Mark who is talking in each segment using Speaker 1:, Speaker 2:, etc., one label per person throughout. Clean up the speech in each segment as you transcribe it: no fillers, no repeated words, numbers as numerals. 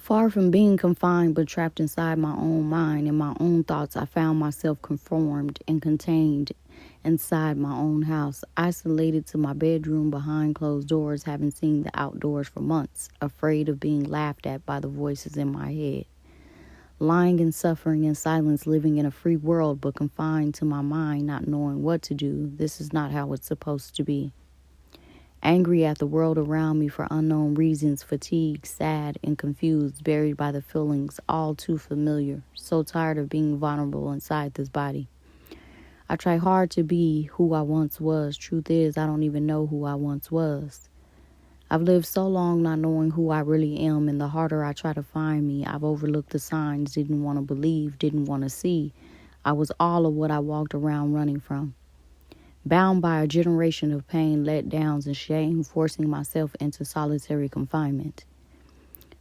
Speaker 1: Far from being confined but trapped inside my own mind and my own thoughts, I found myself conformed and contained inside my own house, isolated to my bedroom behind closed doors, having seen the outdoors for months, afraid of being laughed at by the voices in my head. Lying and suffering in silence, living in a free world but confined to my mind, not knowing what to do. This is not how it's supposed to be. Angry at the world around me for unknown reasons, fatigued, sad, and confused, buried by the feelings all too familiar, so tired of being vulnerable inside this body. I try hard to be who I once was. Truth is, I don't even know who I once was. I've lived so long not knowing who I really am, and the harder I try to find me, I've overlooked the signs, didn't want to believe, didn't want to see. I was all of what I walked around running from. Bound by a generation of pain, letdowns, and shame, forcing myself into solitary confinement.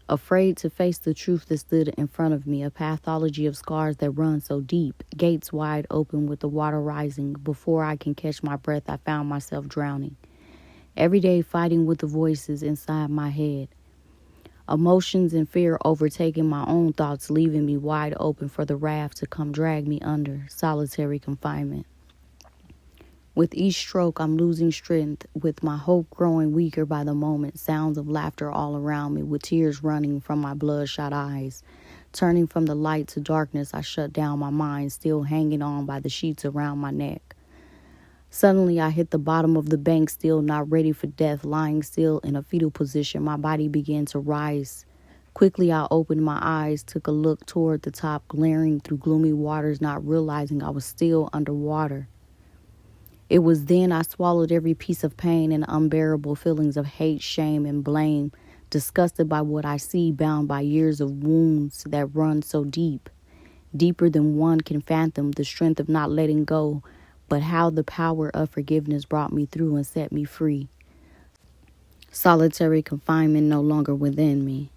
Speaker 1: Afraid to face the truth that stood in front of me, a pathology of scars that run so deep, gates wide open with the water rising. Before I can catch my breath, I found myself drowning. Every day fighting with the voices inside my head. Emotions and fear overtaking my own thoughts, leaving me wide open for the raft to come drag me under solitary confinement. With each stroke, I'm losing strength, with my hope growing weaker by the moment, sounds of laughter all around me, with tears running from my bloodshot eyes. Turning from the light to darkness, I shut down my mind, still hanging on by the sheets around my neck. Suddenly, I hit the bottom of the bank, still not ready for death, lying still in a fetal position. My body began to rise. Quickly, I opened my eyes, took a look toward the top, glaring through gloomy waters, not realizing I was still underwater. It was then I swallowed every piece of pain and unbearable feelings of hate, shame, and blame, disgusted by what I see, bound by years of wounds that run so deep, deeper than one can fathom, the strength of not letting go, but how the power of forgiveness brought me through and set me free. Solitary confinement no longer within me.